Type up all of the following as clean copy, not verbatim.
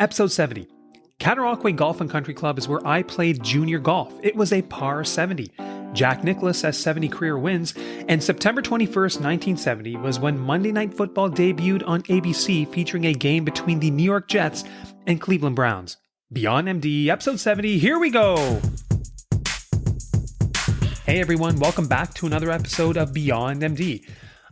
Episode 70. Cataraqui Golf and Country Club is where I played junior golf. It was a par 70. Jack Nicklaus has 70 career wins, and September 21st, 1970 was when Monday Night Football debuted on ABC featuring a game between the New York Jets and Cleveland Browns. Beyond MD, Episode 70, here we go! Hey everyone, welcome back to another episode of Beyond MD.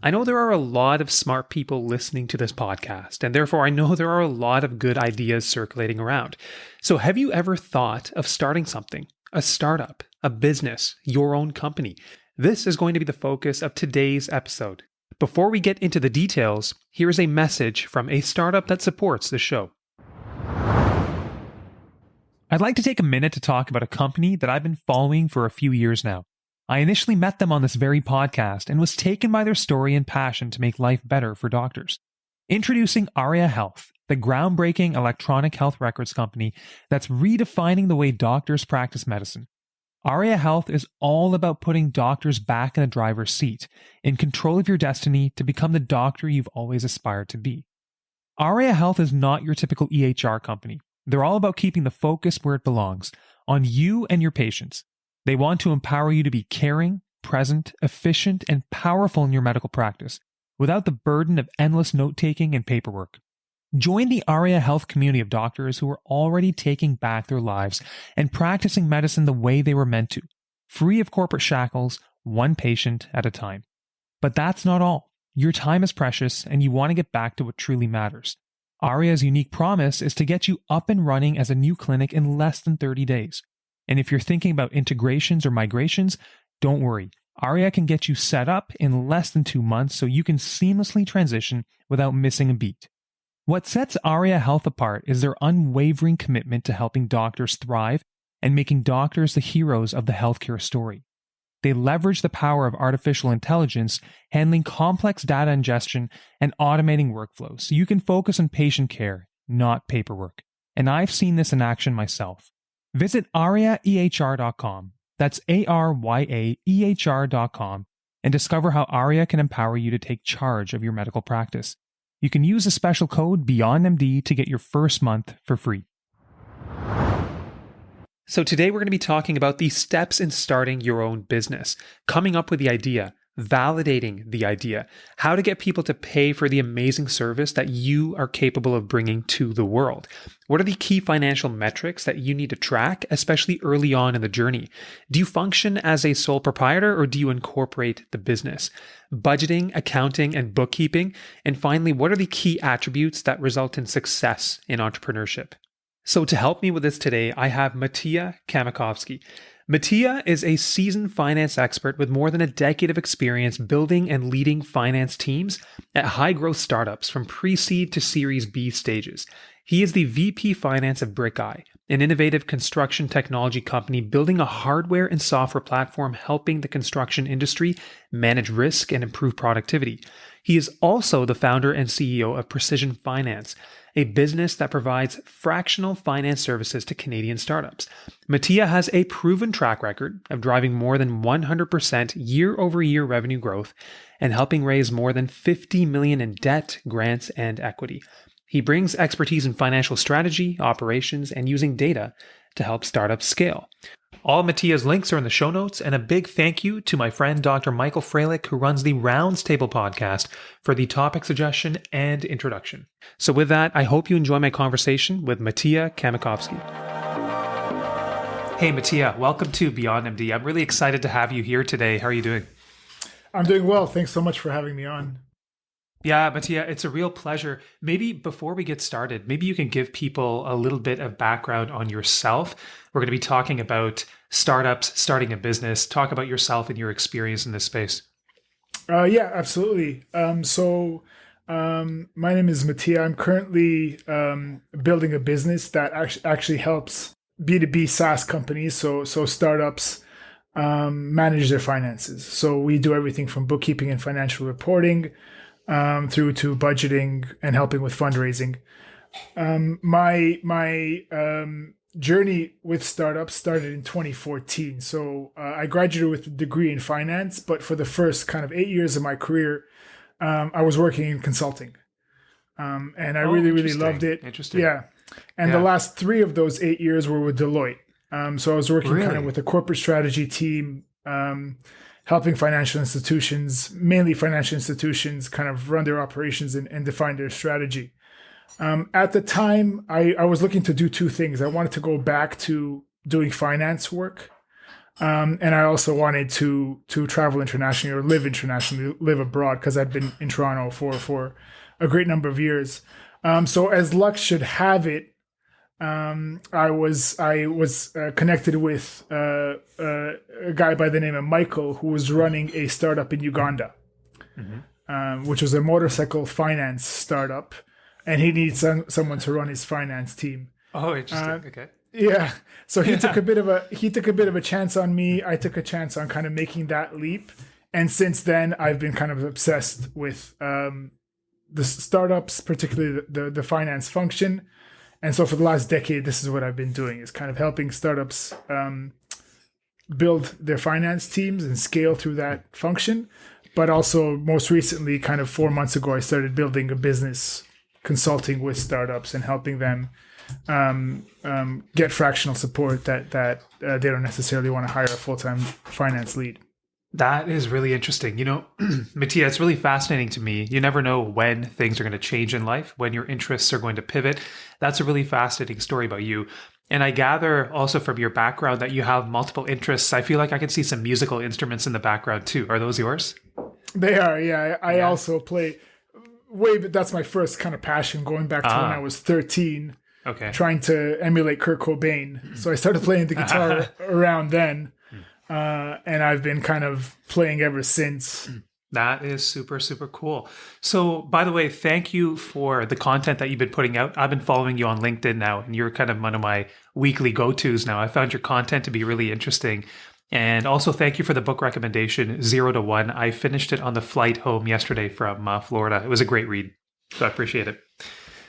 I know there are a lot of smart people listening to this podcast, and therefore I know there are a lot of good ideas circulating around. So have you ever thought of starting something? A startup, a business, your own company? This is going to be the focus of today's episode. Before we get into the details, here is a message from a startup that supports the show. I'd like to take a minute to talk about a company that I've been following for a few years now. I initially met them on this very podcast and was taken by their story and passion to make life better for doctors. Introducing Aria Health, the groundbreaking electronic health records company that's redefining the way doctors practice medicine. Aria Health is all about putting doctors back in the driver's seat, in control of your destiny to become the doctor you've always aspired to be. Aria Health is not your typical EHR company. They're all about keeping the focus where it belongs, on you and your patients. They want to empower you to be caring, present, efficient, and powerful in your medical practice, without the burden of endless note-taking and paperwork. Join the Aria Health community of doctors who are already taking back their lives and practicing medicine the way they were meant to, free of corporate shackles, one patient at a time. But that's not all. Your time is precious, and you want to get back to what truly matters. Aria's unique promise is to get you up and running as a new clinic in less than 30 days. And if you're thinking about integrations or migrations, don't worry. Aria can get you set up in less than 2 months so you can seamlessly transition without missing a beat. What sets Aria Health apart is their unwavering commitment to helping doctors thrive and making doctors the heroes of the healthcare story. They leverage the power of artificial intelligence, handling complex data ingestion and automating workflows so you can focus on patient care, not paperwork. And I've seen this in action myself. Visit ariaehr.com, that's ARYAEHR.com, and discover how Aria can empower you to take charge of your medical practice. You can use the special code BeyondMD to get your first month for free. So today we're going to be talking about the steps in starting your own business, coming up with the idea, validating the idea, how to get people to pay for the amazing service that you are capable of bringing to the world. What are the key financial metrics that you need to track, especially early on in the journey? Do you function as a sole proprietor or do you incorporate the business? Budgeting, accounting, and bookkeeping. And finally, what are the key attributes that result in success in entrepreneurship? So to help me with this today, I have Matija Kamikovski. Matija is a seasoned finance expert with more than a decade of experience building and leading finance teams at high-growth startups from pre-seed to Series B stages. He is the VP Finance of BrickEye, an innovative construction technology company building a hardware and software platform helping the construction industry manage risk and improve productivity. He is also the founder and CEO of Precision Finance, a business that provides fractional finance services to Canadian startups. Matija has a proven track record of driving more than 100% year-over-year revenue growth and helping raise more than $50 million in debt, grants, and equity. He brings expertise in financial strategy, operations, and using data to help startups scale. All Matija's links are in the show notes, and a big thank you to my friend Dr. Michael Freilich, who runs the Rounds Table podcast, for the topic suggestion and introduction. So with that, I hope you enjoy my conversation with Matija Kamikovski. Hey Matija, welcome to Beyond MD. I'm really excited to have you here today. How are you doing? I'm doing well. Thanks so much for having me on. Yeah, Matija, it's a real pleasure. Maybe before we get started, maybe you can give people a little bit of background on yourself. We're going to be talking about startups, starting a business. Talk about yourself and your experience in this space. Yeah, absolutely. My name is Matija. I'm currently building a business that actually helps B2B SaaS companies, so startups, manage their finances. So we do everything from bookkeeping and financial reporting through to budgeting and helping with fundraising. My journey with startups started in 2014. So I graduated with a degree in finance, but for the first kind of 8 years of my career, I was working in consulting. And I really loved it. Interesting. Yeah. And the last 3 of those 8 years were with Deloitte. So I was working kind of with a corporate strategy team, helping financial institutions, mainly financial institutions, kind of run their operations and define their strategy. At the time, I was looking to do 2 things. I wanted to go back to doing finance work. And I also wanted to travel internationally or live internationally, live abroad, because I'd been in Toronto for a great number of years. So as luck should have it, I was connected with a guy by the name of Michael, who was running a startup in Uganda, which was a motorcycle finance startup, and he needs someone to run his finance team. Oh, interesting. Okay. Yeah. So he took a bit of a chance on me. I took a chance on kind of making that leap. And since then, I've been kind of obsessed with the startups, particularly the finance function. And so for the last decade, this is what I've been doing, is kind of helping startups build their finance teams and scale through that function. But also most recently, kind of 4 months ago, I started building a business consulting with startups and helping them get fractional support that they don't necessarily want to hire a full-time finance lead. That is really interesting. Matija, it's really fascinating to me. You never know when things are going to change in life, when your interests are going to pivot. That's a really fascinating story about you. And I gather also from your background that you have multiple interests. I feel like I can see some musical instruments in the background too. Are those yours? They are, yeah. I also play but that's my first kind of passion, going back to when I was 13. Okay. Trying to emulate Kurt Cobain. So I started playing the guitar around then, and I've been kind of playing ever since. That is super, super cool. So, by the way, thank you for the content that you've been putting out. I've been following you on LinkedIn now, and you're kind of one of my weekly go-tos now. I found your content to be really interesting. And also, thank you for the book recommendation, 0 to 1. I finished it on the flight home yesterday from Florida. It was a great read, so I appreciate it.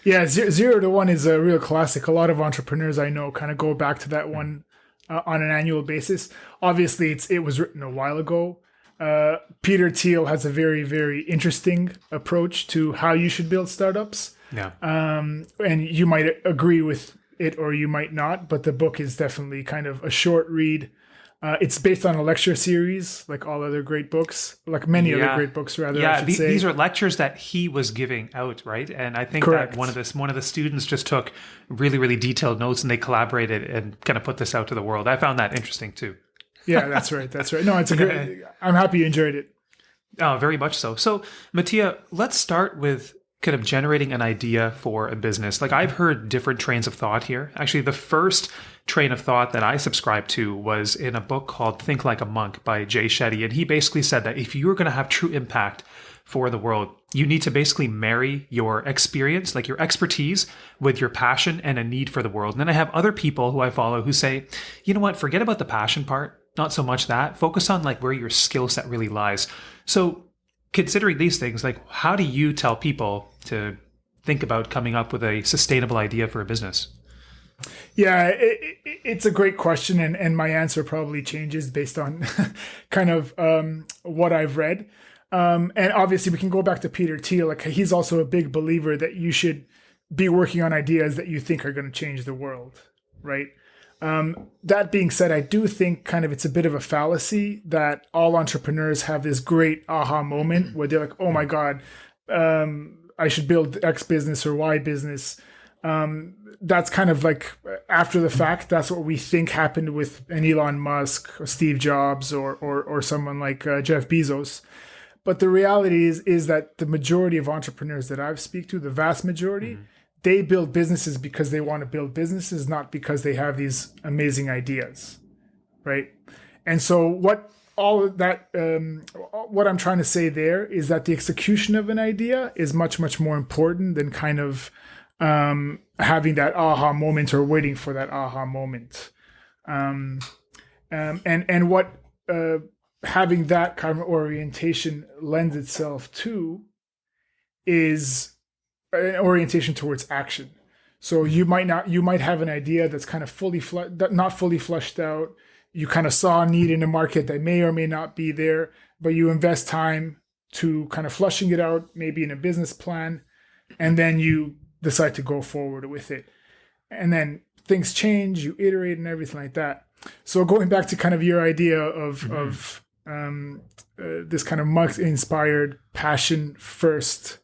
Yeah, 0 to 1 is a real classic. A lot of entrepreneurs I know kind of go back to that one on an annual basis. Obviously, it was written a while ago. Peter Thiel has a very, very interesting approach to how you should build startups. Yeah. And you might agree with it or you might not, but the book is definitely kind of a short read. It's based on a lecture series, like all other great books, like many other great books, rather. Yeah, I should say. These are lectures that he was giving out, right? And I think Correct. that one of the students just took really, really detailed notes, and they collaborated and kind of put this out to the world. I found that interesting too. Yeah, that's right. That's right. No, it's a great. I'm happy you enjoyed it. Oh, very much so. So, Matija, let's start with kind of generating an idea for a business. Like, I've heard different trains of thought here. Actually, the first train of thought that I subscribed to was in a book called Think Like a Monk by Jay Shetty. And he basically said that if you're going to have true impact for the world, you need to basically marry your experience, like your expertise, with your passion and a need for the world. And then I have other people who I follow who say, you know what, forget about the passion part. Not so much that. Focus on like where your skill set really lies. So considering these things, like how do you tell people to think about coming up with a sustainable idea for a business? Yeah, it's a great question, and my answer probably changes based on kind of what I've read. And obviously, we can go back to Peter Thiel. Like, he's also a big believer that you should be working on ideas that you think are going to change the world, right? That being said, I do think kind of it's a bit of a fallacy that all entrepreneurs have this great aha moment where they're like, oh my God, I should build X business or Y business. That's kind of like after the fact. That's what we think happened with an Elon Musk or Steve Jobs or someone like Jeff Bezos. But the reality is that the majority of entrepreneurs that I've speak to, the vast majority, they build businesses because they want to build businesses, not because they have these amazing ideas, right? And so what I'm trying to say there is that the execution of an idea is much, much more important than kind of having that aha moment or waiting for that aha moment. And what having that kind of orientation lends itself to is an orientation towards action. So you might have an idea that's kind of not fully fleshed out. You kind of saw a need in a market that may or may not be there, but you invest time to kind of flushing it out, maybe in a business plan, and then you decide to go forward with it. and then things change, you iterate and everything like that. So going back to kind of your idea of this kind of market-inspired, passion-first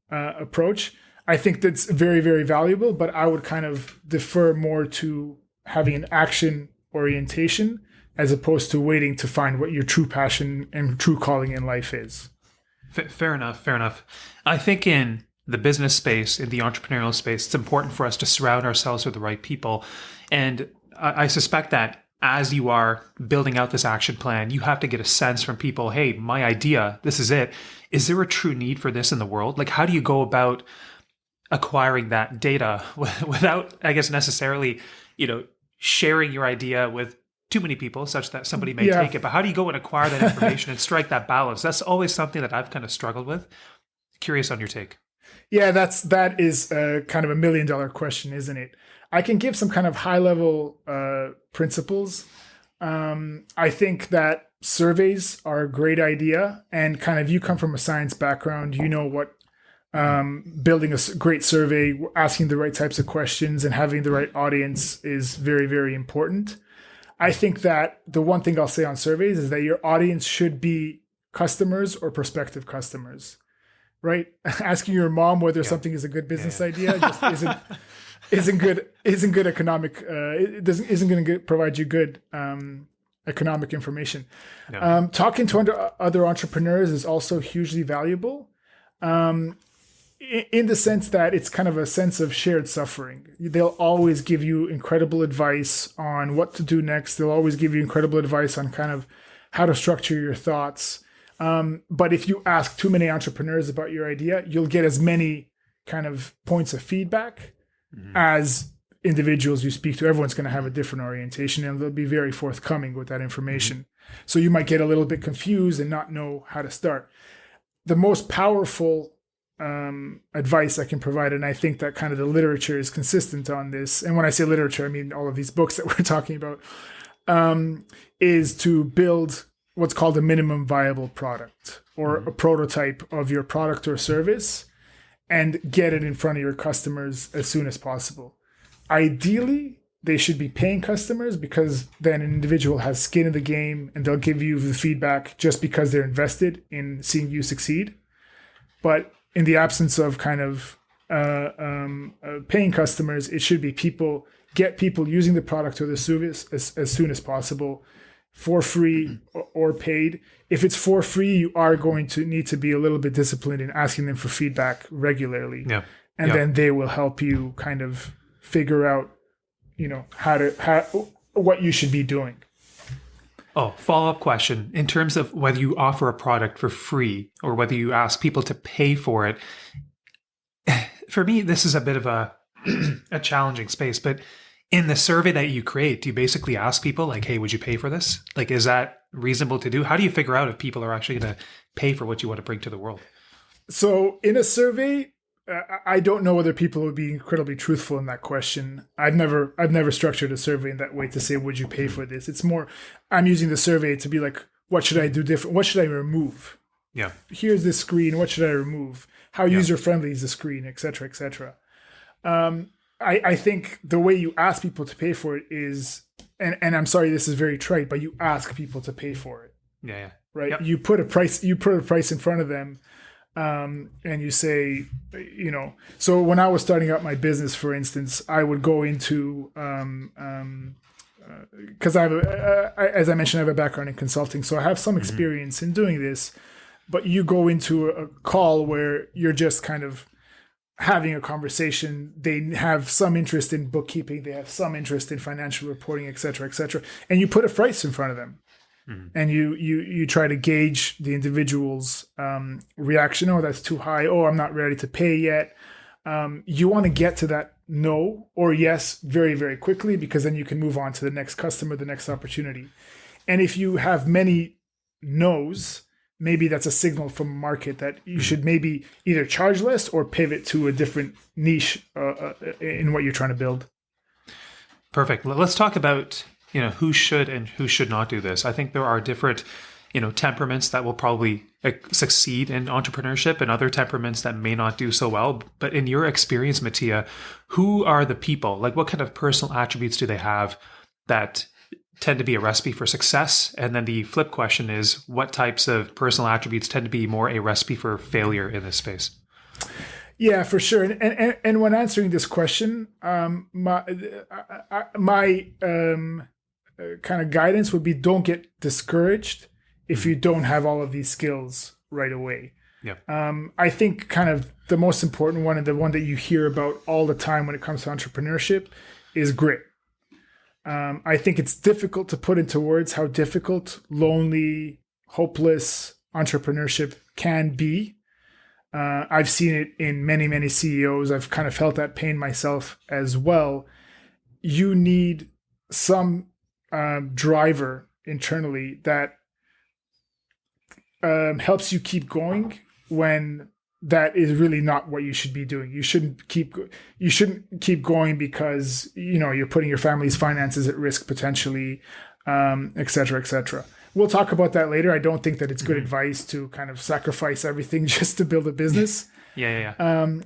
approach, I think that's very, very valuable, but I would kind of defer more to having an action orientation as opposed to waiting to find what your true passion and true calling in life is. Fair enough. Fair enough. I think in the business space, in the entrepreneurial space, it's important for us to surround ourselves with the right people. And I suspect that as you are building out this action plan, you have to get a sense from people, hey, my idea, this is it. Is there a true need for this in the world? Like, how do you go about acquiring that data without, I guess, necessarily, sharing your idea with too many people such that somebody may take it? But how do you go and acquire that information and strike that balance? That's always something that I've kind of struggled with. Curious on your take. Yeah, that is kind of $1 million question, isn't it? I can give some kind of high level principles. I think that surveys are a great idea, and kind of you come from a science background, you know what building a great survey, asking the right types of questions and having the right audience is very, very important. I think that the one thing I'll say on surveys is that your audience should be customers or prospective customers, right? Asking your mom whether something is a good business idea just isn't good economic. Isn't going to provide you good economic information. No. Talking to other entrepreneurs is also hugely valuable. In the sense that it's kind of a sense of shared suffering. They'll always give you incredible advice on what to do next. They'll always give you incredible advice on kind of how to structure your thoughts. But if you ask too many entrepreneurs about your idea, you'll get as many kind of points of feedback as individuals you speak to. Everyone's going to have a different orientation, and they'll be very forthcoming with that information. So you might get a little bit confused and not know how to start. The most powerful advice I can provide, and I think that kind of the literature is consistent on this, and when I say literature, I mean all of these books that we're talking about, is to build what's called a minimum viable product or a prototype of your product or service and get it in front of your customers as soon as possible. Ideally, they should be paying customers, because then an individual has skin in the game and they'll give you the feedback just because they're invested in seeing you succeed. But in the absence of kind of paying customers, it should be get people using the product or the service as soon as possible, for free or paid. If it's for free, you are going to need to be a little bit disciplined in asking them for feedback regularly. Yeah. And then they will help you kind of figure out, what you should be doing. Oh, follow-up question. In terms of whether you offer a product for free or whether you ask people to pay for it, for me, this is a bit of a challenging space. But in the survey that you create, do you basically ask people like, hey, would you pay for this? Like, is that reasonable to do? How do you figure out if people are actually going to pay for what you want to bring to the world? So in a survey, I don't know whether people would be incredibly truthful in that question. I've never structured a survey in that way to say, would you pay for this? It's more, I'm using the survey to be like, what should I do different? What should I remove? Yeah. Here's the screen. What should I remove? How user-friendly is the screen, et cetera, et cetera. I think the way you ask people to pay for it is, and I'm sorry, this is very trite, but you ask people to pay for it. Yeah. Right. Yep. You put a price in front of them. And you say, so when I was starting out my business, for instance, I would go into, because as I mentioned, I have a background in consulting, so I have some experience in doing this, but you go into a call where you're just kind of having a conversation. They have some interest in bookkeeping, they have some interest in financial reporting, et cetera, and you put a price in front of them. And you try to gauge the individual's reaction. Oh, that's too high. Oh, I'm not ready to pay yet. You want to get to that no or yes very, very quickly, because then you can move on to the next customer, the next opportunity. And if you have many no's, maybe that's a signal from a market that you should maybe either charge less or pivot to a different niche in what you're trying to build. Perfect. Let's talk about who should and who should not do this. I think there are different temperaments that will probably succeed in entrepreneurship and other temperaments that may not do so well. But in your experience, Matija, who are the people? Like, what kind of personal attributes do they have that tend to be a recipe for success? And then the flip question is, what types of personal attributes tend to be more a recipe for failure in this space? Yeah, for sure. And when answering this question, my kind of guidance would be, don't get discouraged if you don't have all of these skills right away. Yeah. I think kind of the most important one, and the one that you hear about all the time when it comes to entrepreneurship, is grit. I think it's difficult to put into words how difficult, lonely, hopeless entrepreneurship can be. I've seen it in many, many CEOs. I've kind of felt that pain myself as well. You need some driver internally that helps you keep going when that is really not what you should be doing. You shouldn't keep going because you're putting your family's finances at risk potentially, et cetera, et cetera. We'll talk about that later. I don't think that it's good advice to kind of sacrifice everything just to build a business. Yeah.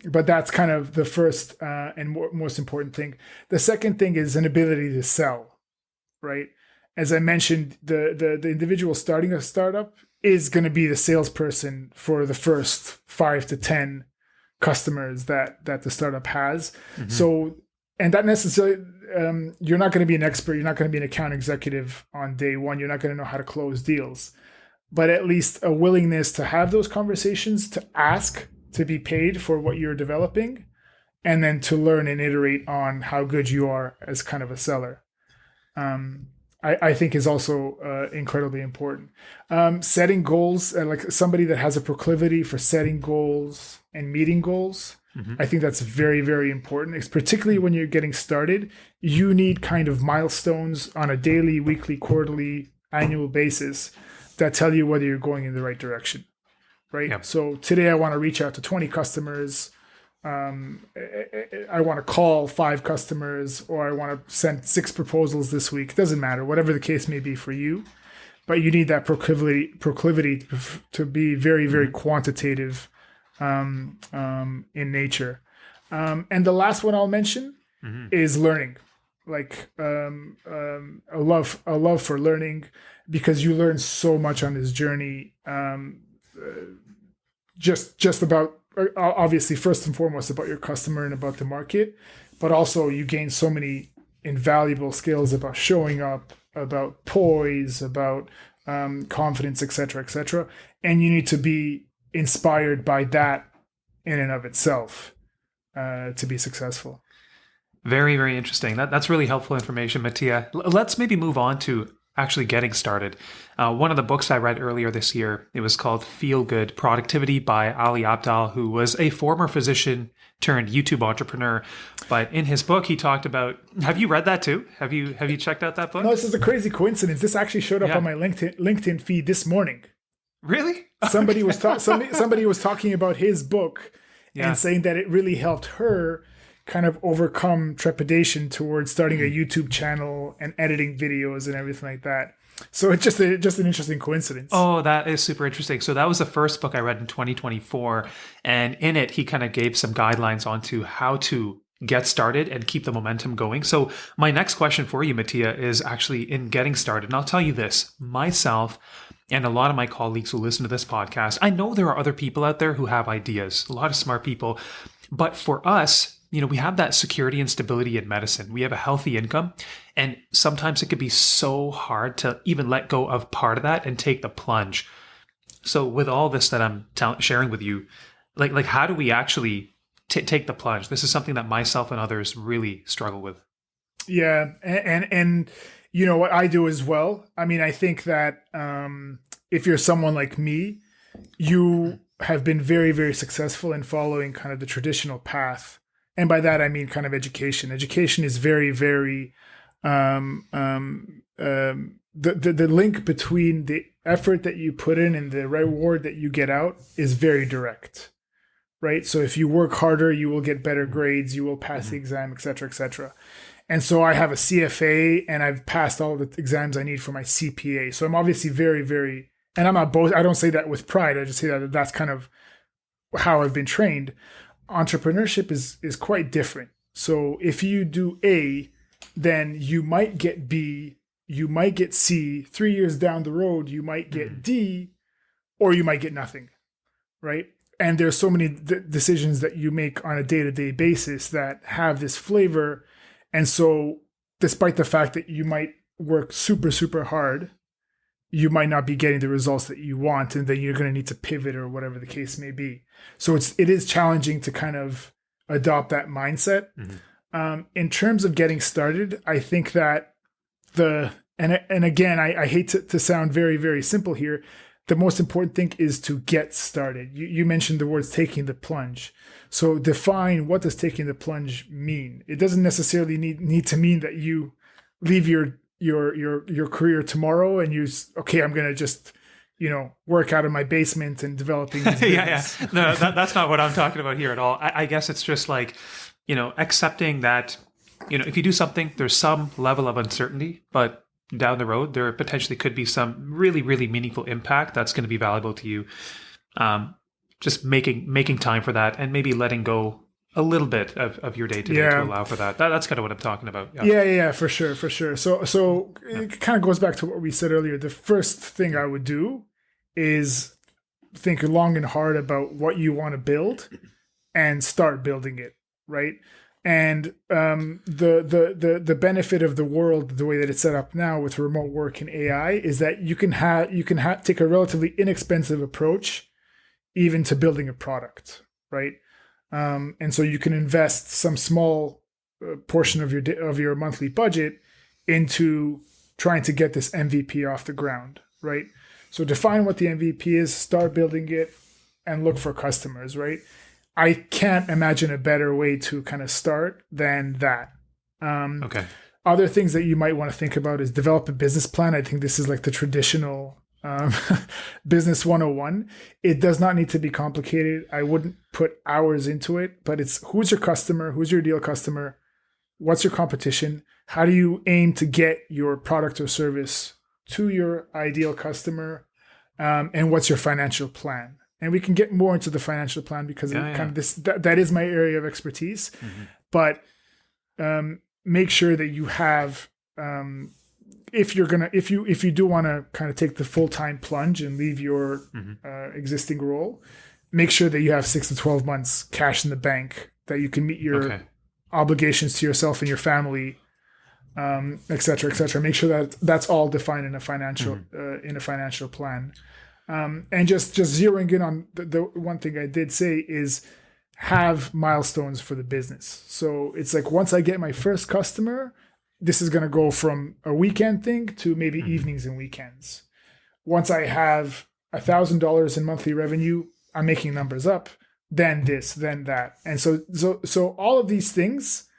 But that's kind of the first and most important thing. The second thing is an ability to sell, right? As I mentioned, the individual starting a startup is going to be the salesperson for the first 5 to 10 customers that the startup has. Mm-hmm. So, and that necessarily, you're not going to be an expert. You're not going to be an account executive on day one. You're not going to know how to close deals, but at least a willingness to have those conversations, to ask to be paid for what you're developing, and then to learn and iterate on how good you are as kind of a seller. I think is also incredibly important. Setting goals, like somebody that has a proclivity for setting goals and meeting goals, I think that's very, very important. It's particularly when you're getting started, you need kind of milestones on a daily, weekly, quarterly, annual basis that tell you whether you're going in the right direction, right? Yep. So today I want to reach out to 20 customers. I want to call 5 customers, or I want to send 6 proposals this week. It doesn't matter, whatever the case may be for you, but you need that proclivity to be very, very quantitative in nature. And the last one I'll mention is learning. Like a love for learning, because you learn so much on this journey. Just about, obviously, first and foremost about your customer and about the market, but also you gain so many invaluable skills about showing up, about poise, about confidence, et cetera, and you need to be inspired by that in and of itself to be successful. Very, very interesting. That's really helpful information, Matija. Let's maybe move on to actually getting started. One of the books I read earlier this year, it was called Feel Good Productivity by Ali Abdaal, who was a former physician turned YouTube entrepreneur. But in his book, he talked about, have you read that too? Have you checked out that book? No, this is a crazy coincidence. This actually showed up on my LinkedIn feed this morning. Really? Somebody was talking about his book and saying that it really helped her kind of overcome trepidation towards starting a YouTube channel and editing videos and everything like that. So it's just an interesting coincidence. Oh, that is super interesting. So that was the first book I read in 2024. And in it, he kind of gave some guidelines onto how to get started and keep the momentum going. So my next question for you, Matija, is actually in getting started. And I'll tell you this, myself and a lot of my colleagues who listen to this podcast, I know there are other people out there who have ideas, a lot of smart people. But for us, we have that security and stability in medicine. We have a healthy income, and sometimes it could be so hard to even let go of part of that and take the plunge. So with all this that I'm sharing with you, like how do we actually take the plunge? This is something that myself and others really struggle with. Yeah, and what I do as well. I mean, I think that if you're someone like me, you have been very, very successful in following kind of the traditional path. And by that, I mean kind of education. Education is very, very, the link between the effort that you put in and the reward that you get out is very direct, right? So if you work harder, you will get better grades, you will pass the exam, et cetera, et cetera. And so I have a CFA and I've passed all the exams I need for my CPA. So I'm obviously very, very and I'm not both. I don't say that with pride. I just say that that's kind of how I've been trained. Entrepreneurship is quite different. So if you do A, then you might get B, you might get C. 3 years down the road, you might get D, or you might get nothing, right? And there's so many decisions that you make on a day-to-day basis that have this flavor. And so despite the fact that you might work super, super hard, you might not be getting the results that you want, and then you're going to need to pivot or whatever the case may be. So it is challenging to kind of adopt that mindset. In terms of getting started, I think that and again, I hate to sound very, very simple here. The most important thing is to get started. You mentioned the words taking the plunge. So define, what does taking the plunge mean? It doesn't necessarily need to mean that you leave your career tomorrow and I'm going to just, work out of my basement and developing these business. Yeah. No, that's not what I'm talking about here at all. I guess it's just like, accepting that, if you do something, there's some level of uncertainty, but down the road, there potentially could be some really, really meaningful impact that's going to be valuable to you. Just making time for that, and maybe letting go a little bit of your day-to-day to allow for that. That's kind of what I'm talking about. Yeah, for sure. So it kind of goes back to what we said earlier. The first thing I would do is think long and hard about what you want to build and start building it, right? And the benefit of the world, the way that it's set up now with remote work and AI, is that you can take a relatively inexpensive approach even to building a product, right? And so you can invest some small portion of your monthly budget into trying to get this MVP off the ground, right? So define what the MVP is, start building it, and look for customers, right? I can't imagine a better way to kind of start than that. Okay. Other things that you might want to think about is develop a business plan. I think this is like the traditional business 101. It does not need to be complicated. I wouldn't put hours into it, but it's who's your customer, who's your ideal customer, what's your competition, how do you aim to get your product or service to your ideal customer, and what's your financial plan. And we can get more into the financial plan because kind of that is my area of expertise. But make sure that you have, if you do want to kind of take the full-time plunge and leave your existing role, make sure that you have 6 to 12 months cash in the bank, that you can meet your obligations to yourself and your family, et cetera, et cetera. Make sure that that's all defined in a financial plan. And just zeroing in on the one thing I did say is have milestones for the business. So it's like, once I get my first customer, this is going to go from a weekend thing to maybe evenings and weekends. Once I have $1,000 in monthly revenue, I'm making numbers up, then this, then that. And so all of these things,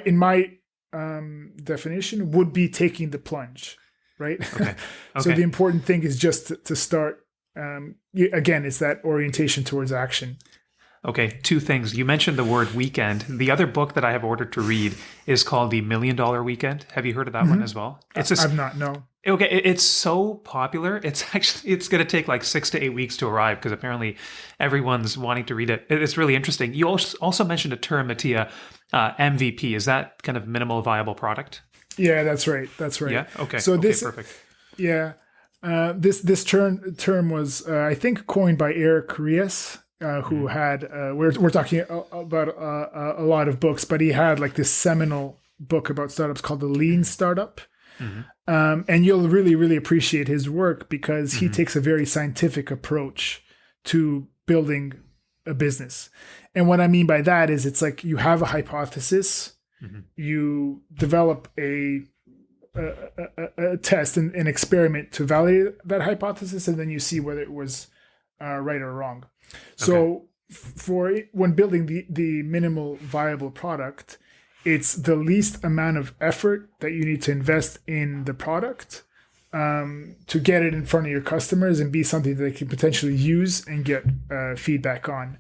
in my definition, would be taking the plunge, right? Okay. So the important thing is just to start. Again, it's that orientation towards action. Okay, 2 things. You mentioned the word weekend. The other book that I have ordered to read is called The $1 Million Weekend. Have you heard of that one as well? I've not, no. Okay, it's so popular. It's going to take like 6 to 8 weeks to arrive because apparently everyone's wanting to read it. It's really interesting. You also mentioned a term, Matija, MVP. Is that kind of minimal viable product? Yeah, that's right. Yeah. Okay. So perfect. Yeah. This term was, I think, coined by Eric Ries, who had, we're talking about a lot of books, but he had like this seminal book about startups called The Lean Startup. And you'll really, really appreciate his work because he takes a very scientific approach to building a business. And what I mean by that is, it's like you have a hypothesis, you develop a test, an experiment to validate that hypothesis, and then you see whether it was right or wrong. So for when building the minimal viable product, it's the least amount of effort that you need to invest in the product to get it in front of your customers and be something that they can potentially use and get feedback on.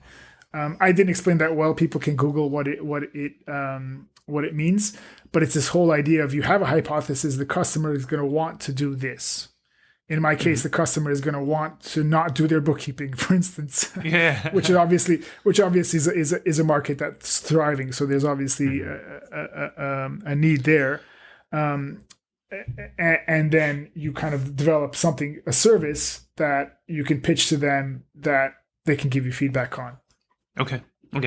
I didn't explain that well. People can Google what it means, but it's this whole idea of, you have a hypothesis, the customer is going to want to do this. In my case, the customer is going to want to not do their bookkeeping, for instance, Yeah. which obviously is a market that's thriving. So there's obviously a need there, and then you kind of develop a service that you can pitch to them that they can give you feedback on. Okay,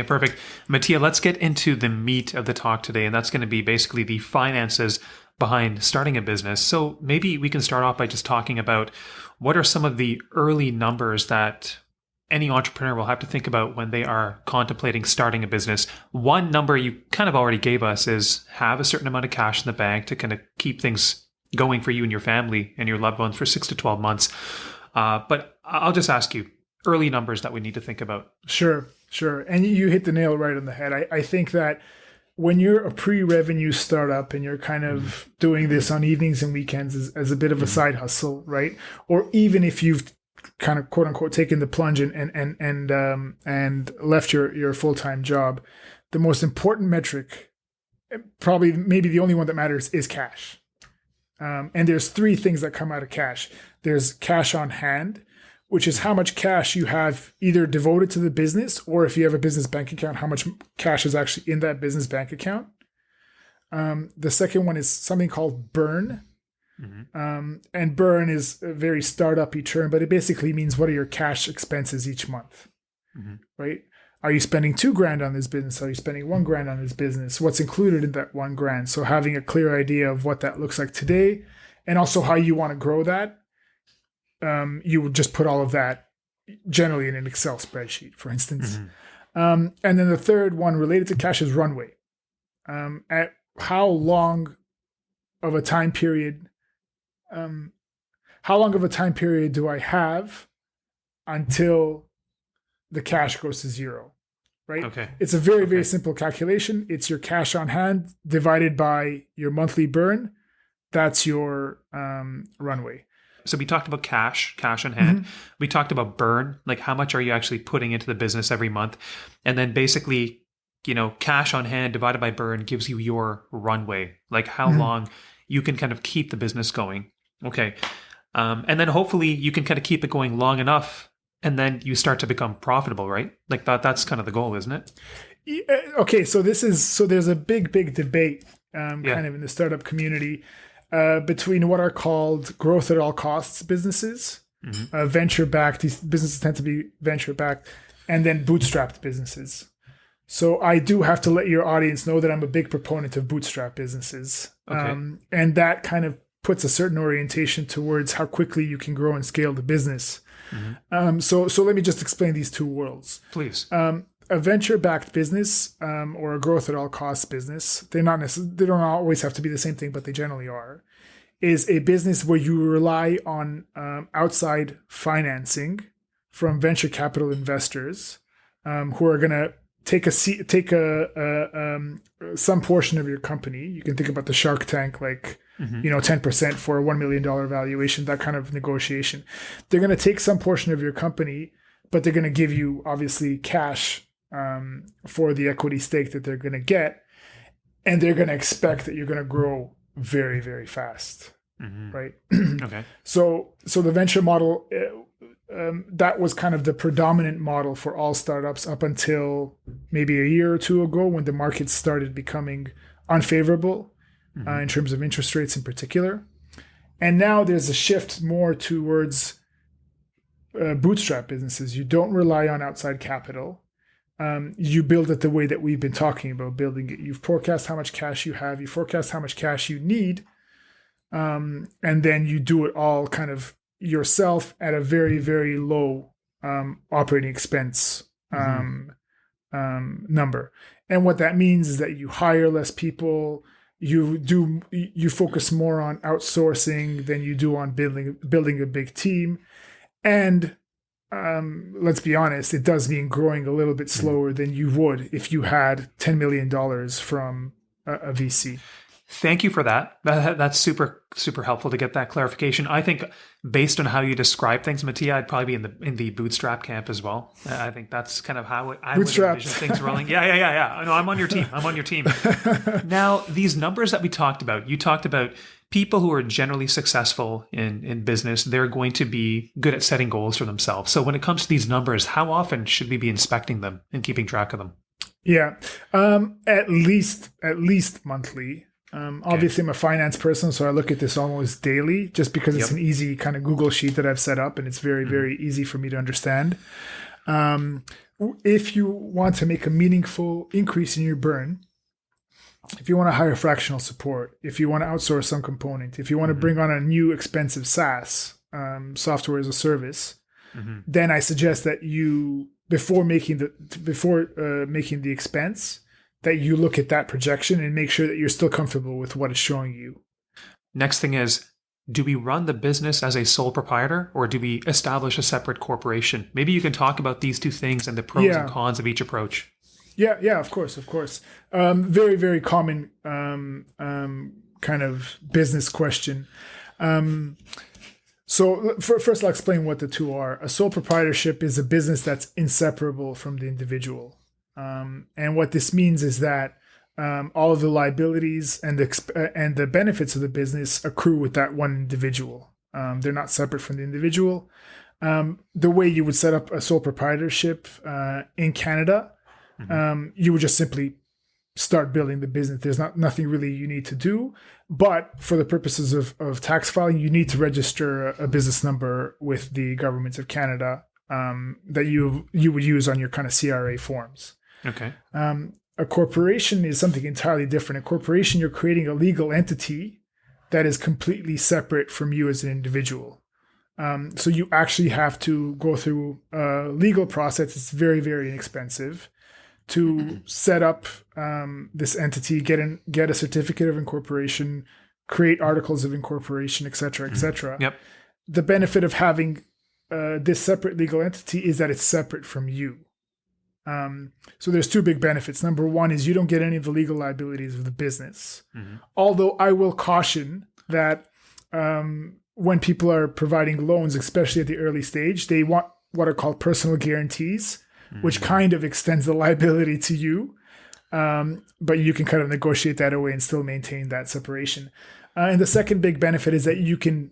perfect. Matija, let's get into the meat of the talk today, and that's going to be basically the finances behind starting a business. So maybe we can start off by just talking about what are some of the early numbers that any entrepreneur will have to think about when they are contemplating starting a business. One number you kind of already gave us is have a certain amount of cash in the bank to kind of keep things going for you and your family and your loved ones for 6 to 12 months. But I'll just ask you, early numbers that we need to think about. Sure. And you hit the nail right on the head. I think that when you're a pre-revenue startup and you're kind of doing this on evenings and weekends as a bit of a side hustle, right? Or even if you've kind of quote unquote taken the plunge and left your full-time job, the most important metric, probably maybe the only one that matters, is cash. And there's 3 things that come out of cash. There's cash on hand, which is how much cash you have either devoted to the business, or if you have a business bank account, how much cash is actually in that business bank account. The second one is something called burn. And burn is a very startup-y term, but it basically means what are your cash expenses each month, right? Are you spending $2,000 on this business? Are you spending $1,000 on this business? What's included in that $1,000? So having a clear idea of what that looks like today, and also how you want to grow that. You would just put all of that generally in an Excel spreadsheet, for instance. And then the third one related to cash is runway. At how long of a time period do I have until the cash goes to zero, right? Okay. It's a very simple calculation. It's your cash on hand divided by your monthly burn. That's your runway. So we talked about cash on hand. We talked about burn, like how much are you actually putting into the business every month? And then basically, cash on hand divided by burn gives you your runway, like how long you can kind of keep the business going. Okay. And then hopefully you can kind of keep it going long enough, and then you start to become profitable, right? Like that's kind of the goal, isn't it? Okay. So there's a big debate kind of in the startup community between what are called growth at all costs businesses, venture-backed. These businesses tend to be venture-backed, and then bootstrapped businesses. So I do have to let your audience know that I'm a big proponent of bootstrap businesses. Okay. And that kind of puts a certain orientation towards how quickly you can grow and scale the business. So let me just explain these 2 worlds. Please. A venture-backed business or a growth at all costs business, they don't always have to be the same thing, but they generally are, is a business where you rely on outside financing from venture capital investors who are going to take some portion of your company. You can think about the Shark Tank, like 10% for a $1 million valuation, that kind of negotiation. They're going to take some portion of your company, but they're going to give you obviously cash for the equity stake that they're going to get, and they're going to expect that you're going to grow very, very fast, right? Okay. So the venture model, that was kind of the predominant model for all startups up until maybe a year or 2 ago, when the market started becoming unfavorable in terms of interest rates in particular. And now there's a shift more towards bootstrap businesses. You don't rely on outside capital. You build it the way that we've been talking about building it. You forecast how much cash you have, you forecast how much cash you need, and then you do it all kind of yourself at a very, very low operating expense number. And what that means is that you hire less people, you focus more on outsourcing than you do on building a big team. And let's be honest, it does mean growing a little bit slower than you would if you had $10 million from a VC. Thank you for that. That's super, super helpful to get that clarification. I think based on how you describe things, Matija, I'd probably be in the bootstrap camp as well. I think that's kind of how I would envision things rolling. Yeah. No, I'm on your team. Now, these numbers that we talked about, you talked about people who are generally successful in business, they're going to be good at setting goals for themselves. So when it comes to these numbers, how often should we be inspecting them and keeping track of them? Yeah, at least monthly. Obviously, I'm a finance person, so I look at this almost daily, just because it's an easy kind of Google sheet that I've set up, and it's very, very easy for me to understand. If you want to make a meaningful increase in your burn, if you want to hire fractional support, if you want to outsource some component, if you want to bring on a new expensive SaaS, software as a service, then I suggest that you, before making the expense, that you look at that projection and make sure that you're still comfortable with what it's showing you. Next thing is, do we run the business as a sole proprietor, or do we establish a separate corporation? Maybe you can talk about these two things and the pros and cons of each approach. Yeah, of course. Very, very common kind of business question. So first, I'll explain what the two are. A sole proprietorship is a business that's inseparable from the individual. And what this means is that all of the liabilities and the benefits of the business accrue with that one individual. They're not separate from the individual. The way you would set up a sole proprietorship in Canada, you would just simply start building the business. There's nothing really you need to do, but for the purposes of tax filing, you need to register a business number with the government of Canada that you would use on your kind of CRA forms. Okay. A corporation is something entirely different. A corporation, you're creating a legal entity that is completely separate from you as an individual. So you actually have to go through a legal process. It's very, very inexpensive to set up this entity, get a certificate of incorporation, create articles of incorporation, et cetera, et cetera. Yep. The benefit of having this separate legal entity is that it's separate from you. So there's two big benefits. Number one is you don't get any of the legal liabilities of the business. Although I will caution that when people are providing loans, especially at the early stage, they want what are called personal guarantees, which kind of extends the liability to you. But you can kind of negotiate that away and still maintain that separation. And the second big benefit is that you can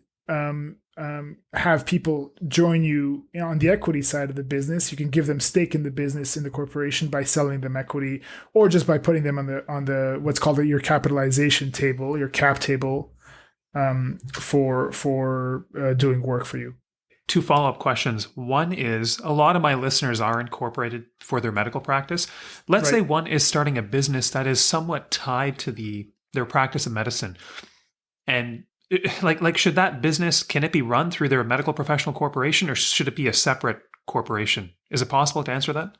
have people join you on the equity side of the business. You can give them stake in the business, in the corporation, by selling them equity, or just by putting them on the what's called your capitalization table, your cap table, for doing work for you. Two follow-up questions. One is, a lot of my listeners are incorporated for their medical practice. Let's say one is starting a business that is somewhat tied to their practice of medicine. And like should that business, can it be run through their medical professional corporation, or should it be a separate corporation? Is it possible to answer that?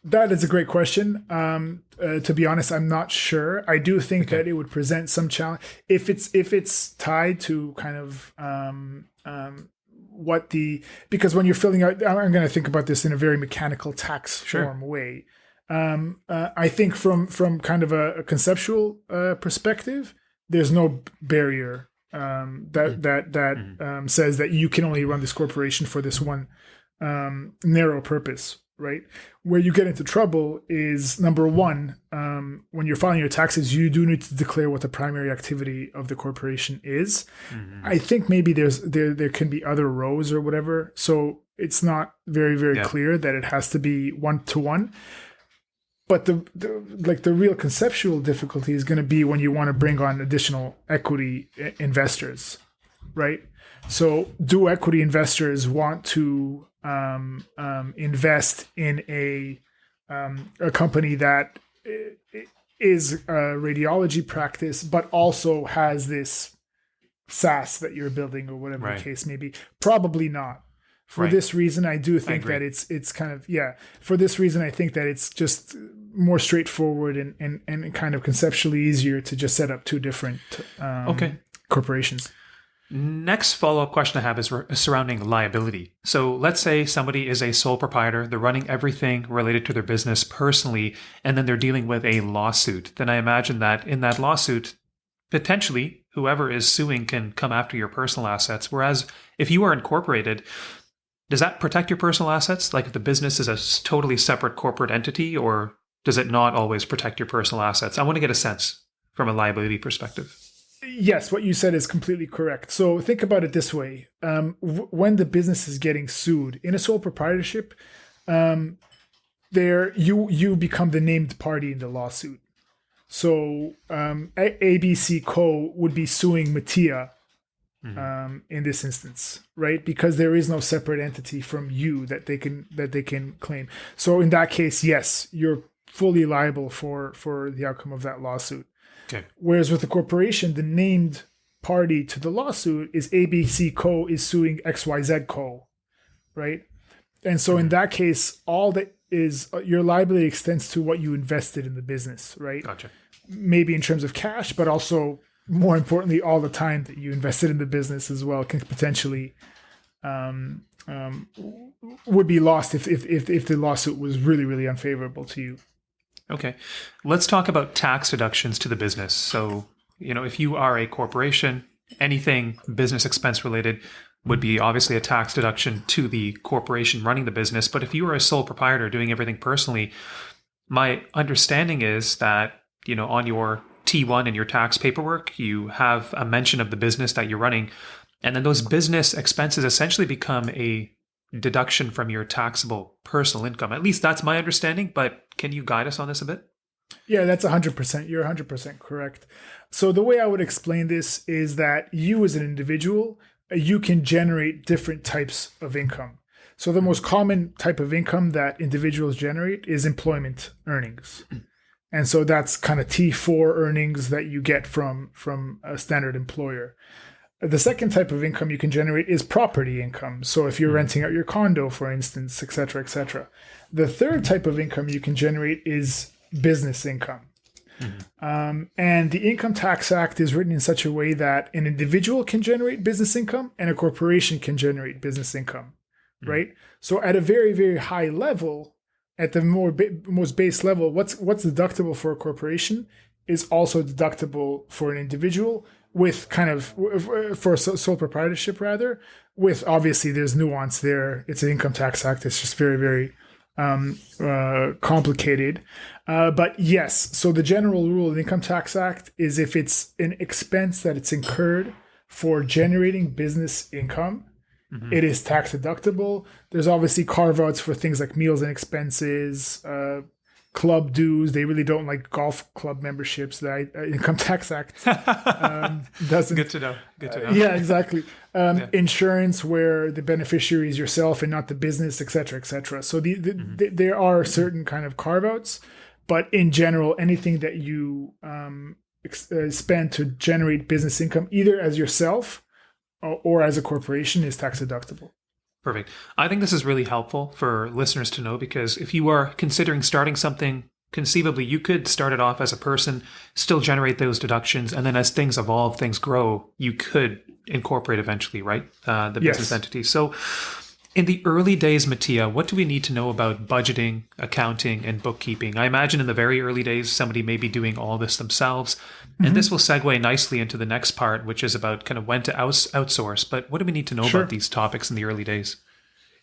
That is a great question. To be honest, I'm not sure. I do think that it would present some challenge if it's tied to kind of because when you're filling out, I'm going to think about this in a very mechanical tax form way. I think from kind of a conceptual perspective, there's no barrier that says that you can only run this corporation for this one narrow purpose, right? Where you get into trouble is, number one, when you're filing your taxes, you do need to declare what the primary activity of the corporation is. I think maybe there can be other rows or whatever, so it's not very, very clear that it has to be 1-to-1. But the real conceptual difficulty is going to be when you want to bring on additional equity investors, right? So do equity investors want to invest in a company that is a radiology practice, but also has this SaaS that you're building, or whatever the case may be? Probably not. For this reason, I do think that it's kind of, for this reason, I think that it's just more straightforward and kind of conceptually easier to just set up two different corporations. Next follow-up question I have is surrounding liability. So let's say somebody is a sole proprietor, they're running everything related to their business personally, and then they're dealing with a lawsuit. Then I imagine that in that lawsuit, potentially whoever is suing can come after your personal assets. Whereas if you are incorporated, does that protect your personal assets? Like if the business is a totally separate corporate entity, or does it not always protect your personal assets? I want to get a sense from a liability perspective. Yes, what you said is completely correct. So think about it this way: when the business is getting sued in a sole proprietorship, there you become the named party in the lawsuit. So ABC Co would be suing Matija in this instance, right? Because there is no separate entity from you that they can claim. So in that case, yes, you're fully liable for the outcome of that lawsuit. Okay. Whereas with the corporation, the named party to the lawsuit is ABC Co is suing XYZ Co, right? And so in that case, all that is your liability extends to what you invested in the business, right? Gotcha. Maybe in terms of cash, but also more importantly, all the time that you invested in the business as well can potentially would be lost if the lawsuit was really, really unfavorable to you. Okay. Let's talk about tax deductions to the business. So, if you are a corporation, anything business expense related would be obviously a tax deduction to the corporation running the business. But if you are a sole proprietor doing everything personally, my understanding is that, on your T1 and your tax paperwork, you have a mention of the business that you're running. And then those business expenses essentially become a deduction from your taxable personal income. At least that's my understanding, but can you guide us on this a bit? Yeah, that's 100%. You're 100% correct. So the way I would explain this is that you as an individual, you can generate different types of income. So the most common type of income that individuals generate is employment earnings. And so that's kind of T4 earnings that you get from a standard employer. The second type of income you can generate is property income. So if you're renting out your condo, for instance, et cetera, et cetera. The third type of income you can generate is business income. And the Income Tax Act is written in such a way that an individual can generate business income and a corporation can generate business income, right? So at a very, very high level, at the most base level, what's deductible for a corporation is also deductible for an individual, with kind of for a sole proprietorship rather, with obviously there's nuance there. It's an Income Tax Act. It's just very, very complicated. But yes, so the general rule of the Income Tax Act is if it's an expense that it's incurred for generating business income, it is tax deductible. There's obviously carve-outs for things like meals and expenses, club dues. They really don't like golf club memberships. The Income Tax Act doesn't. Good to know. Yeah, exactly. Insurance, where the beneficiary is yourself and not the business, et cetera, et cetera. So there are certain kind of carve-outs, but in general, anything that you spend to generate business income, either as yourself or as a corporation, is tax deductible. Perfect. I think this is really helpful for listeners to know, because if you are considering starting something, conceivably you could start it off as a person, still generate those deductions, and then as things evolve, things grow, you could incorporate eventually, right? The business entity. So in the early days, Matija, what do we need to know about budgeting, accounting, and bookkeeping? I imagine in the very early days, somebody may be doing all this themselves. And this will segue nicely into the next part, which is about kind of when to outsource. But what do we need to know about these topics in the early days?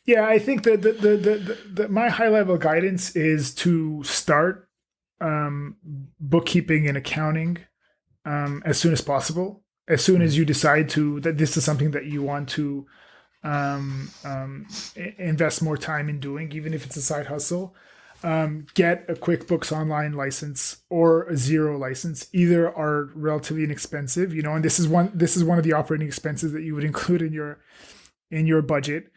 Yeah, I think that the my high level guidance is to start bookkeeping and accounting as soon as possible. As soon as you decide that this is something that you want to invest more time in doing, even if it's a side hustle, get a QuickBooks Online license or a Xero license. Either are relatively inexpensive, and this is one of the operating expenses that you would include in your budget.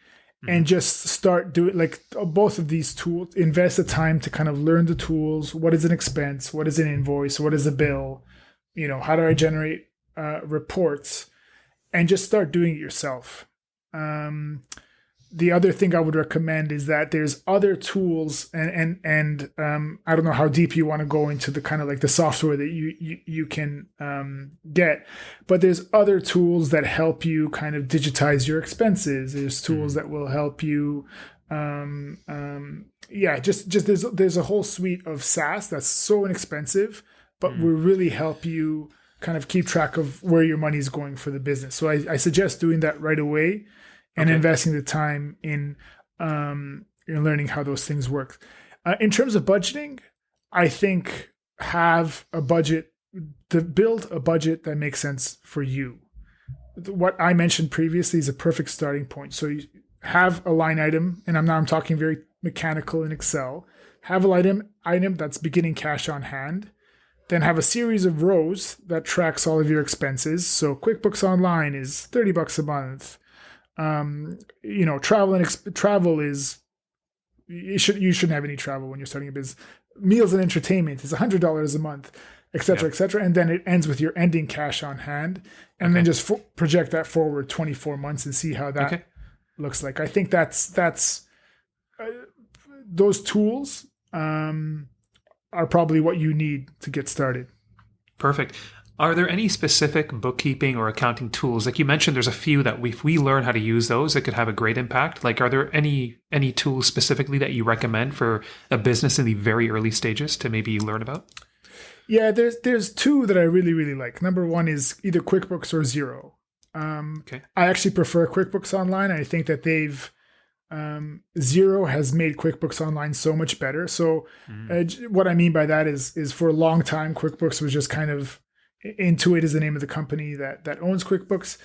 And just start doing like both of these tools. Invest the time to kind of learn the tools. What is an expense? What is an invoice? What is a bill? How do I generate reports? And just start doing it yourself. The other thing I would recommend is that there's other tools, and I don't know how deep you want to go into the kind of like the software that you can get, but there's other tools that help you kind of digitize your expenses. There's tools that will help you, just there's a whole suite of SaaS that's so inexpensive, but will really help you kind of keep track of where your money is going for the business. So I suggest doing that right away. And investing the time in learning how those things work. In terms of budgeting, I think have a budget to build a budget that makes sense for you. What I mentioned previously is a perfect starting point. So you have a line item, and I'm talking very mechanical in Excel. Have a item that's beginning cash on hand. Then have a series of rows that tracks all of your expenses. So QuickBooks Online is $30 a month. Travel is you shouldn't have any travel when you're starting a business. Meals and entertainment is $100 a month, etc., etc. And then it ends with your ending cash on hand, and then just project that forward 24 months and see how that looks like. I think that's those tools are probably what you need to get started. Perfect. Are there any specific bookkeeping or accounting tools? Like you mentioned, there's a few that if we learn how to use those, it could have a great impact. Like, are there any tools specifically that you recommend for a business in the very early stages to maybe learn about? Yeah, there's two that I really, really like. Number one is either QuickBooks or Xero. I actually prefer QuickBooks Online. I think that Xero has made QuickBooks Online so much better. So what I mean by that is for a long time, QuickBooks was just kind of, Intuit is the name of the company that owns QuickBooks.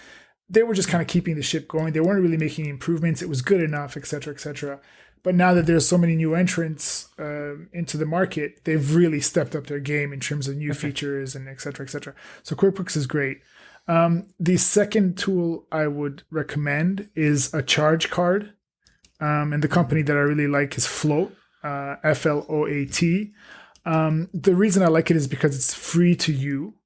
They were just kind of keeping the ship going. They weren't really making improvements. It was good enough, et cetera, et cetera. But now that there's so many new entrants into the market, they've really stepped up their game in terms of new features and et cetera, et cetera. So QuickBooks is great. The second tool I would recommend is a charge card. And the company that I really like is Float, Float. The reason I like it is because it's free to you.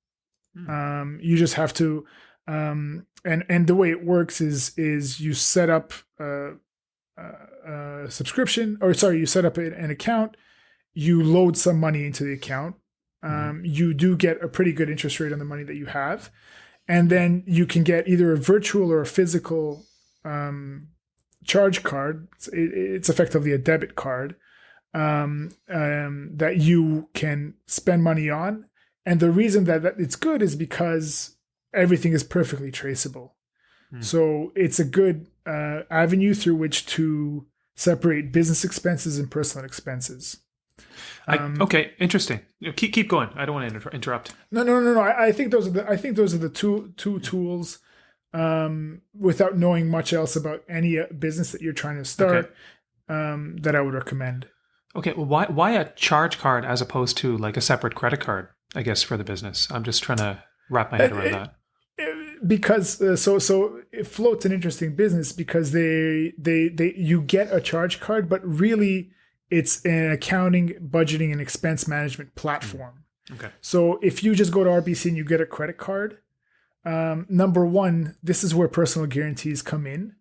You just have to, and the way it works is you set up a subscription, you set up an account, you load some money into the account. You do get a pretty good interest rate on the money that you have. And then you can get either a virtual or a physical charge card. It's effectively a debit card that you can spend money on. And the reason that it's good is because everything is perfectly traceable. So it's a good avenue through which to separate business expenses and personal expenses. Okay, interesting. Keep going. I don't want to interrupt. No. I think those are the two tools. Without knowing much else about any business that you're trying to start, that I would recommend. Okay, well, why a charge card as opposed to like a separate credit card, I guess, for the business? I'm just trying to wrap my head around that. Because so it Float's an interesting business because you get a charge card, but really it's an accounting, budgeting, and expense management platform. Okay. So if you just go to RBC and you get a credit card, number one, this is where personal guarantees come in.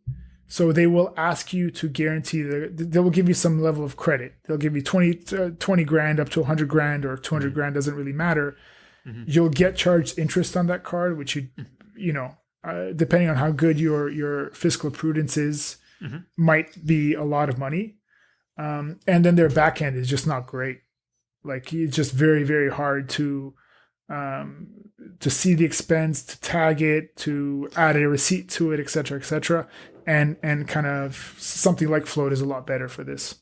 So they will ask you to guarantee they will give you some level of credit. They'll give you 20 grand up to 100 grand or 200 grand, doesn't really matter. You'll get charged interest on that card, which depending on how good your fiscal prudence is, might be a lot of money. And then their back end is just not great. Like, it's just very, very hard to see the expense, to tag it, to add a receipt to it, et cetera, et cetera. And kind of something like Float is a lot better for this.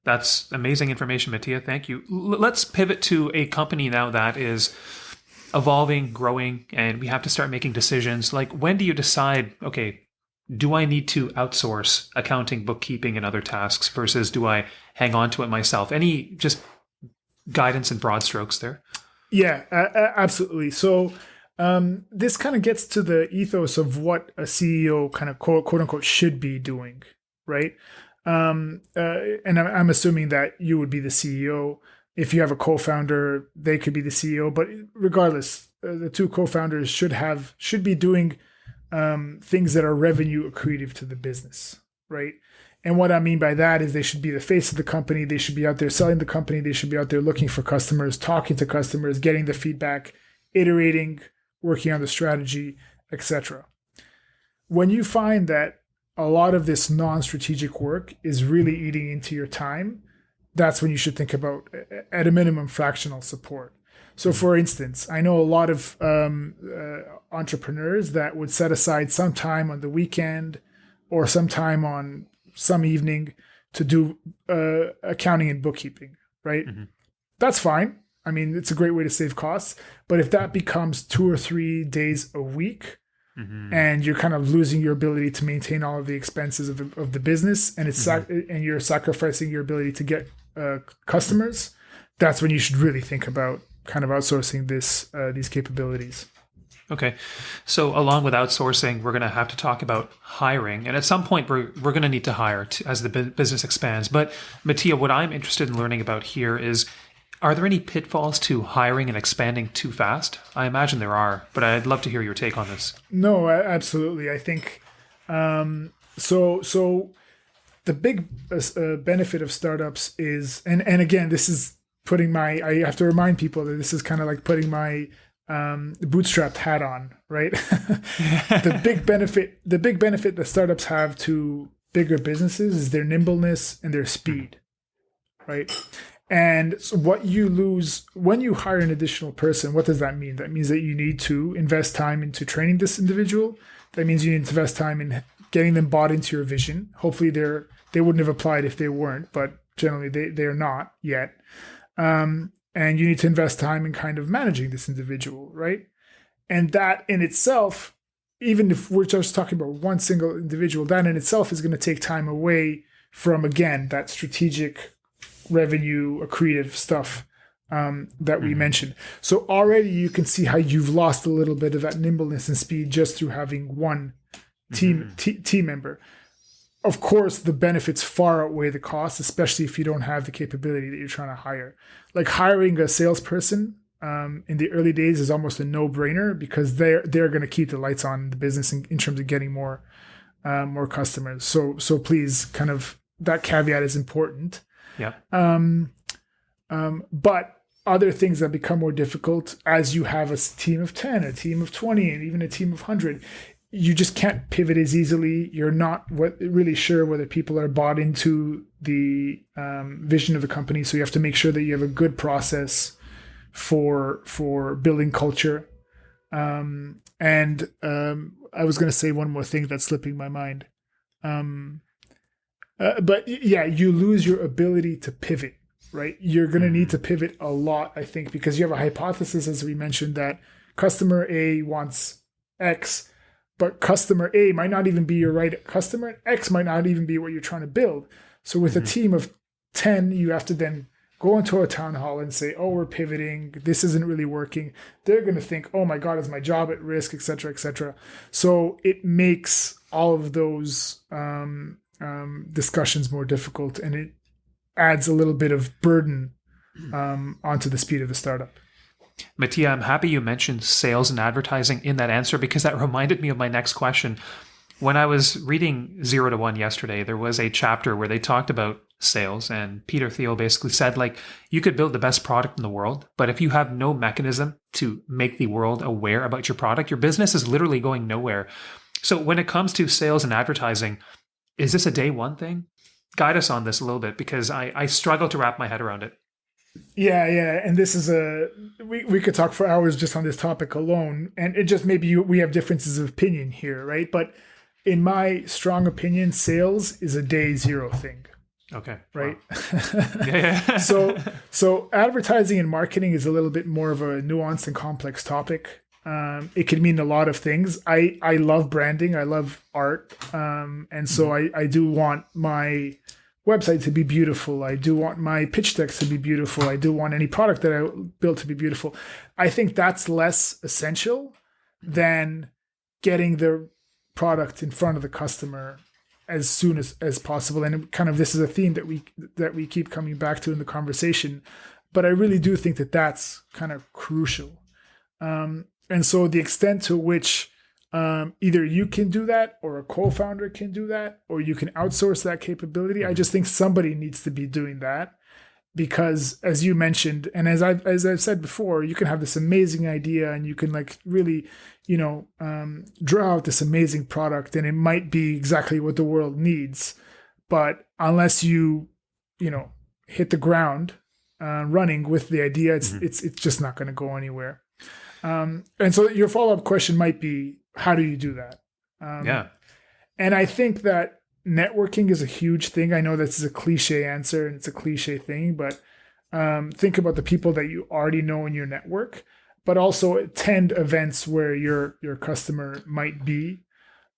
That's amazing information, Matija. Thank you. Let's pivot to a company now that is evolving, growing, and we have to start making decisions. Like, when do you decide, okay, do I need to outsource accounting, bookkeeping, and other tasks versus do I hang on to it myself? Any just guidance in broad strokes there? Yeah, absolutely. So this kind of gets to the ethos of what a CEO kind of quote unquote should be doing, right? And I'm assuming that you would be the CEO. If you have a co-founder, they could be the CEO. But regardless, the two co-founders should be doing things that are revenue accretive to the business, right? And what I mean by that is they should be the face of the company. They should be out there selling the company. They should be out there looking for customers, talking to customers, getting the feedback, iterating, working on the strategy, etc. When you find that a lot of this non-strategic work is really eating into your time, that's when you should think about, at a minimum, fractional support. So for instance, I know a lot of entrepreneurs that would set aside some time on the weekend or some time on some evening to do accounting and bookkeeping, right? That's fine. I mean, it's a great way to save costs. But if that becomes 2 or 3 days a week, and you're kind of losing your ability to maintain all of the expenses of the business, and and you're sacrificing your ability to get customers, that's when you should really think about kind of outsourcing these capabilities. Okay. So along with outsourcing, we're going to have to talk about hiring. And at some point, we're going to need to hire as the business expands. But Matija, what I'm interested in learning about here is, are there any pitfalls to hiring and expanding too fast? I imagine there are, but I'd love to hear your take on this. No, absolutely. I think so the big benefit of startups is, and again, this is I have to remind people that this is kind of like putting my bootstrapped hat on, right? The big benefit that startups have to bigger businesses is their nimbleness and their speed, right? And so what you lose when you hire an additional person, what does that mean? That means that you need to invest time into training this individual. That means you need to invest time in getting them bought into your vision. Hopefully they wouldn't have applied if they weren't, but generally they're not yet. And you need to invest time in kind of managing this individual, right? And that in itself, even if we're just talking about one single individual, that in itself is going to take time away from, again, that strategic revenue accretive stuff that we mentioned. So already you can see how you've lost a little bit of that nimbleness and speed just through having one team member. Of course, the benefits far outweigh the costs, especially if you don't have the capability that you're trying to hire. Like hiring a salesperson in the early days is almost a no-brainer because they're going to keep the lights on in the business in terms of getting more customers. So please, kind of that caveat is important. Yeah. But other things that become more difficult as you have a team of 10, a team of 20, and even a team of 100, you just can't pivot as easily. You're not really sure whether people are bought into the vision of the company. So you have to make sure that you have a good process for building culture. And I was going to say one more thing that's slipping my mind. But yeah, you lose your ability to pivot, right? You're going to need to pivot a lot, I think, because you have a hypothesis, as we mentioned, that customer A wants X, but customer A might not even be your right customer, and X might not even be what you're trying to build. So with a team of 10, you have to then go into a town hall and say, oh, we're pivoting. This isn't really working. They're going to think, oh my God, is my job at risk, et cetera, et cetera. So it makes all of those discussions more difficult, and it adds a little bit of burden onto the speed of the startup. Matija, I'm happy you mentioned sales and advertising in that answer because that reminded me of my next question. When I was reading 0 to 1 yesterday, there was a chapter where they talked about sales, and Peter Thiel basically said, like, you could build the best product in the world, but if you have no mechanism to make the world aware about your product, your business is literally going nowhere. So when it comes to sales and advertising, is this a day one thing? Guide us on this a little bit because I struggle to wrap my head around it. Yeah. And this is we could talk for hours just on this topic alone. And it just maybe we have differences of opinion here, right? But in my strong opinion, sales is a day zero thing. Okay. Right. Wow. Yeah. So advertising and marketing is a little bit more of a nuanced and complex topic. It can mean a lot of things. I love branding. I love art. And so I do want my website to be beautiful. I do want my pitch decks to be beautiful. I do want any product that I build to be beautiful. I think that's less essential than getting the product in front of the customer as soon as possible. And kind of this is a theme that we keep coming back to in the conversation. But I really do think that that's kind of crucial. And so the extent to which either you can do that or a co-founder can do that, or you can outsource that capability, I just think somebody needs to be doing that. Because as you mentioned, and as I've said before, you can have this amazing idea and you can like really, draw out this amazing product, and it might be exactly what the world needs. But unless you hit the ground running with the idea, it's just not going to go anywhere. And so your follow-up question might be, how do you do that? And I think that networking is a huge thing. I know this is a cliche answer and it's a cliche thing, but think about the people that you already know in your network, but also attend events where your customer might be.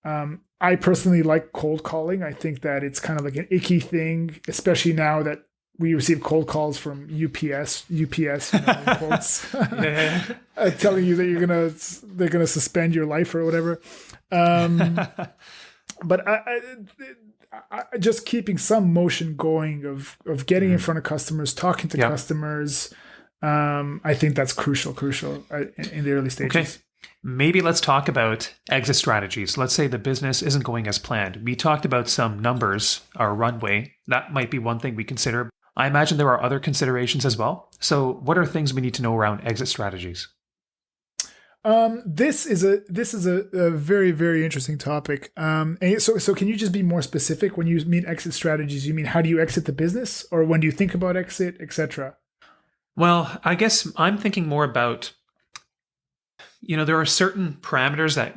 I personally like cold calling. I think that it's kind of like an icky thing, especially now that we receive cold calls from UPS, in quotes, telling you that they're gonna suspend your life or whatever. But I just keeping some motion going of getting in front of customers, talking to customers. I think that's crucial in the early stages. Okay. Maybe let's talk about exit strategies. Let's say the business isn't going as planned. We talked about some numbers, our runway. That might be one thing we consider. I imagine there are other considerations as well. So what are things we need to know around exit strategies? This is a very, very interesting topic. And so can you just be more specific when you mean exit strategies? You mean how do you exit the business, or when do you think about exit, etc.? Well, I guess I'm thinking more about, there are certain parameters that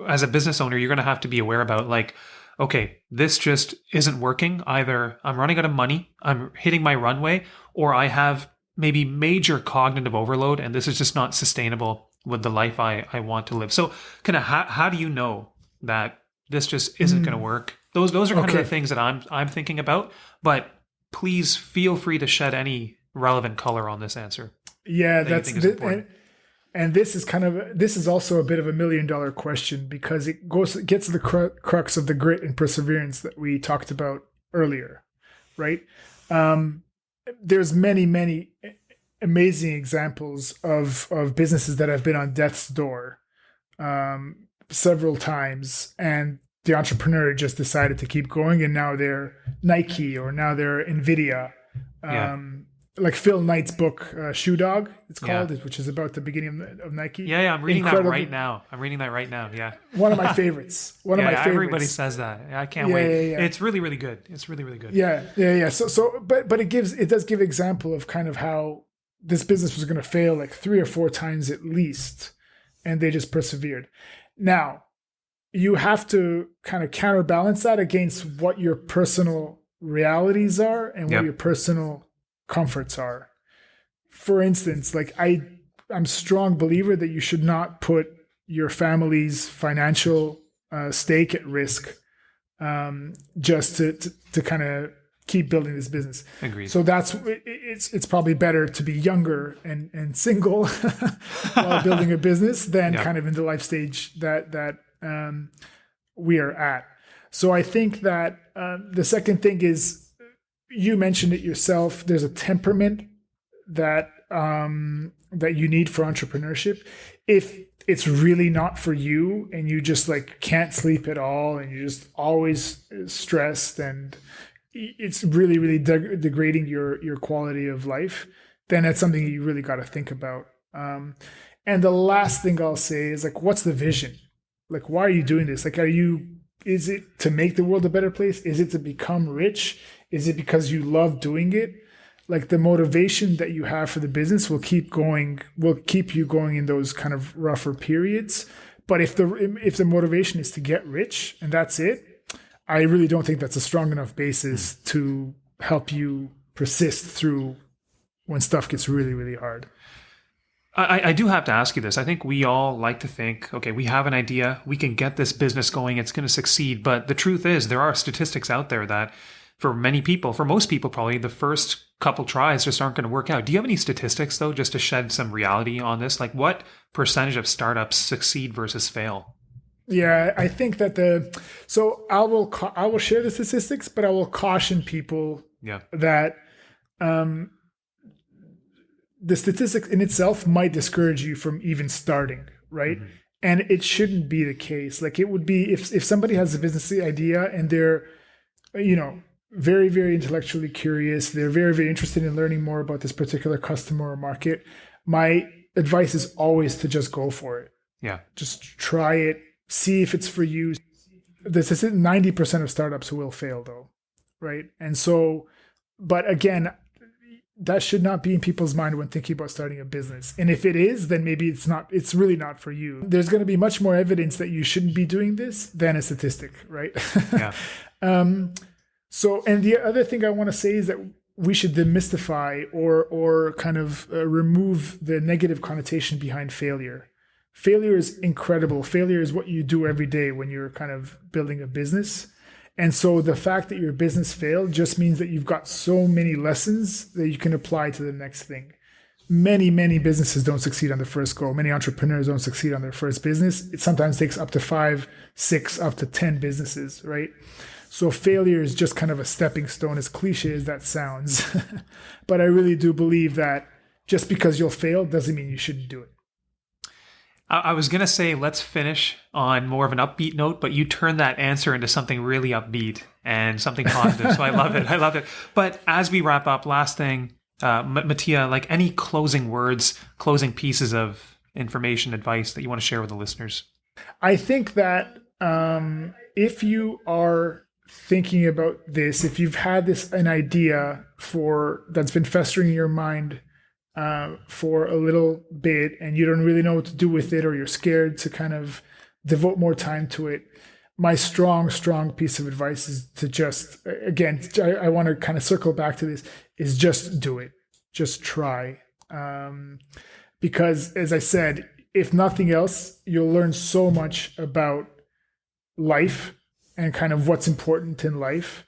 as a business owner, you're going to have to be aware about, like, okay, this just isn't working. Either I'm running out of money, I'm hitting my runway, or I have maybe major cognitive overload and this is just not sustainable with the life I want to live. So kind of how do you know that this just isn't going to work? Those are kind of the things that I'm thinking about, but please feel free to shed any relevant color on this answer. Yeah, and this is also a bit of $1 million question, because it gets to the crux of the grit and perseverance that we talked about earlier, right? There's many amazing examples of businesses that have been on death's door several times, and the entrepreneur just decided to keep going, and now they're Nike, or now they're Nvidia. Like Phil Knight's book, Shoe Dog, it's called, which is about the beginning of Nike. Yeah, I'm reading that right now. Yeah. One of my favorites. Everybody says that. I can't wait. Yeah. It's really, really good. It's really, really good. Yeah. But it does give example of kind of how this business was going to fail like 3 or 4 times at least, and they just persevered. Now, you have to kind of counterbalance that against what your personal realities are and what your personal comforts are. For instance, like I'm a strong believer that you should not put your family's financial stake at risk just to kind of keep building this business. Agreed. So it's probably better to be younger and single while building a business than kind of in the life stage that we are at. So I think that the second thing is, you mentioned it yourself, there's a temperament that you need for entrepreneurship. If it's really not for you and you just like can't sleep at all and you're just always stressed and it's really, really degrading your quality of life, then that's something you really got to think about. And the last thing I'll say is, like, what's the vision? Like, why are you doing this? Like, is it to make the world a better place? Is it to become rich? Is it because you love doing it? Like, the motivation that you have for the business will keep you going in those kind of rougher periods. But if the motivation is to get rich and that's it, I really don't think that's a strong enough basis to help you persist through when stuff gets really, really hard. I do have to ask you this. I think we all like to think, okay, we have an idea, we can get this business going, it's going to succeed. But the truth is, there are statistics out there that for most people probably, the first couple tries just aren't going to work out. Do you have any statistics, though, just to shed some reality on this? Like, what percentage of startups succeed versus fail? Yeah, I think that I will share the statistics, but I will caution people that the statistics in itself might discourage you from even starting, right? Mm-hmm. And it shouldn't be the case. Like, it would be if somebody has a business idea and they're, very, very intellectually curious, they're very, very interested in learning more about this particular customer or market, my advice is always to just go for it. Yeah. Just try it, see if it's for you. This is 90% of startups will fail, though, right? And so, but again, that should not be in people's mind when thinking about starting a business. And if it is, then maybe it's really not for you. There's going to be much more evidence that you shouldn't be doing this than a statistic, right? Yeah. So, and the other thing I want to say is that we should demystify or kind of remove the negative connotation behind failure. Failure is incredible. Failure is what you do every day when you're kind of building a business. And so the fact that your business failed just means that you've got so many lessons that you can apply to the next thing. Many businesses don't succeed on the first go. Many entrepreneurs don't succeed on their first business. It sometimes takes up to 5, 6, up to 10 businesses, right? So failure is just kind of a stepping stone, as cliche as that sounds. But I really do believe that just because you'll fail doesn't mean you shouldn't do it. I was going to say, let's finish on more of an upbeat note, but you turned that answer into something really upbeat and something positive. So I love it. I love it. But as we wrap up, last thing, Matija, like any closing words, closing pieces of information, advice that you want to share with the listeners? I think that if you are thinking about this, if you've had an idea that's been festering in your mind for a little bit and you don't really know what to do with it, or you're scared to kind of devote more time to it, my strong piece of advice is to just, again, I want to kind of circle back to this, is just do it. Just try. Because as I said, if nothing else, you'll learn so much about life and kind of what's important in life.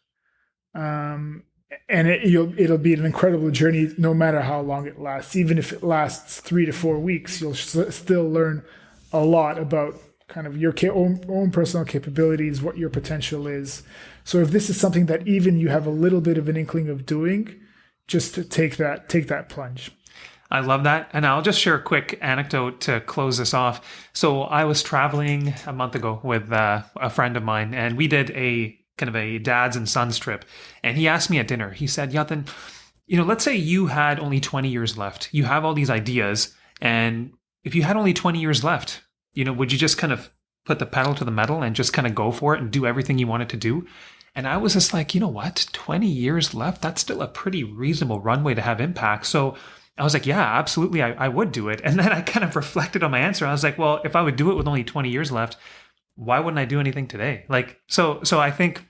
And it'll be an incredible journey no matter how long it lasts. Even if it lasts 3 to 4 weeks, you'll still learn a lot about kind of your own personal capabilities, what your potential is. So if this is something that even you have a little bit of an inkling of doing, just to take that plunge. I love that. And I'll just share a quick anecdote to close this off. So I was traveling a month ago with a friend of mine, and we did a kind of a dads and sons trip. And he asked me at dinner, he said, Yatan, let's say you had only 20 years left. You have all these ideas. And if you had only 20 years left, would you just kind of put the pedal to the metal and just kind of go for it and do everything you wanted to do? And I was just like, you know what, 20 years left, that's still a pretty reasonable runway to have impact. So I was like, yeah, absolutely, I would do it. And then I kind of reflected on my answer. I was like, well, if I would do it with only 20 years left, why wouldn't I do anything today? So I think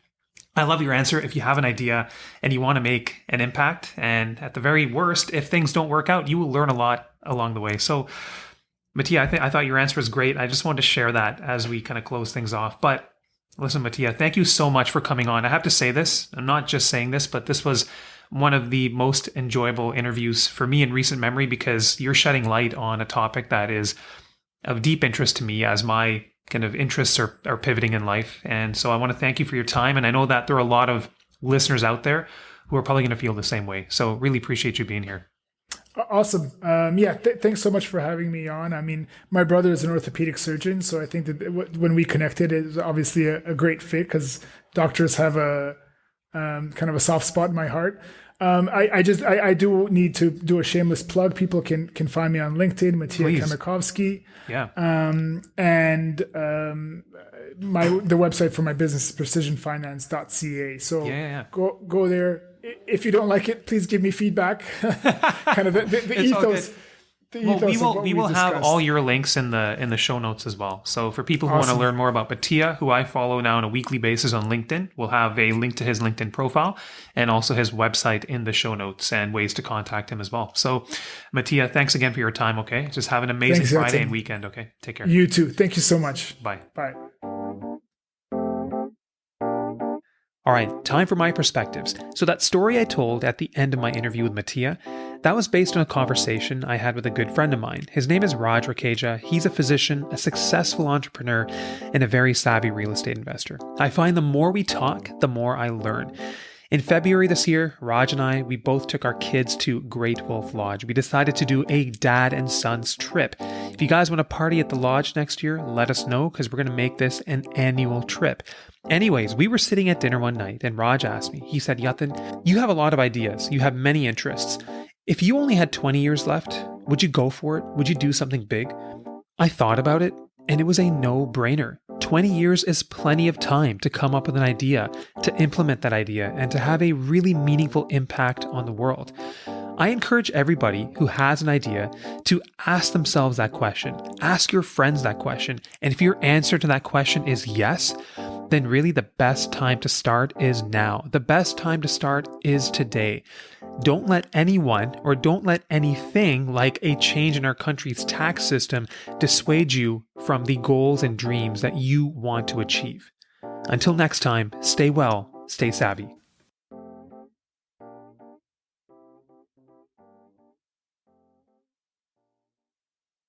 I love your answer. If you have an idea and you want to make an impact, and at the very worst, if things don't work out, you will learn a lot along the way. So Matija, I thought your answer was great. I just wanted to share that as we kind of close things off. But listen, Matija, thank you so much for coming on. I have to say this, I'm not just saying this, but this was one of the most enjoyable interviews for me in recent memory, because you're shedding light on a topic that is of deep interest to me as my kind of interests are pivoting in life. And so I want to thank you for your time. And I know that there are a lot of listeners out there who are probably going to feel the same way. So really appreciate you being here. Awesome. Thanks so much for having me on. I mean, my brother is an orthopedic surgeon, so I think that when we connected, it was obviously a great fit, because doctors have a kind of a soft spot in my heart. I do need to do a shameless plug. People can find me on LinkedIn, Matija Kamikovski. Yeah. And the website for my business is precisionfinance.ca. So go there. If you don't like it, please give me feedback. Kind of the ethos. We will have all your links in the show notes as well. So for people who want to learn more about Matija, who I follow now on a weekly basis on LinkedIn, we'll have a link to his LinkedIn profile and also his website in the show notes and ways to contact him as well. So Matija, thanks again for your time. Okay. Just have an amazing Friday and weekend. Okay. Take care. You too. Thank you so much. Bye. Bye. All right, time for my perspectives. So that story I told at the end of my interview with Matija, that was based on a conversation I had with a good friend of mine. His name is Raj Rakeja. He's a physician, a successful entrepreneur, and a very savvy real estate investor. I find the more we talk, the more I learn. In February this year, Raj and we both took our kids to Great Wolf Lodge. We decided to do a dad and sons trip. If you guys want to party at the lodge next year, let us know, because we're going to make this an annual trip. Anyways, we were sitting at dinner one night and Raj asked me, he said, Yatan, you have a lot of ideas. You have many interests. If you only had 20 years left, would you go for it? Would you do something big? I thought about it and it was a no-brainer. 20 years is plenty of time to come up with an idea, to implement that idea, and to have a really meaningful impact on the world. I encourage everybody who has an idea to ask themselves that question. Ask your friends that question. And if your answer to that question is yes, then really the best time to start is now. The best time to start is today. Don't let anyone or don't let anything like a change in our country's tax system dissuade you from the goals and dreams that you want to achieve. Until next time, stay well, stay savvy.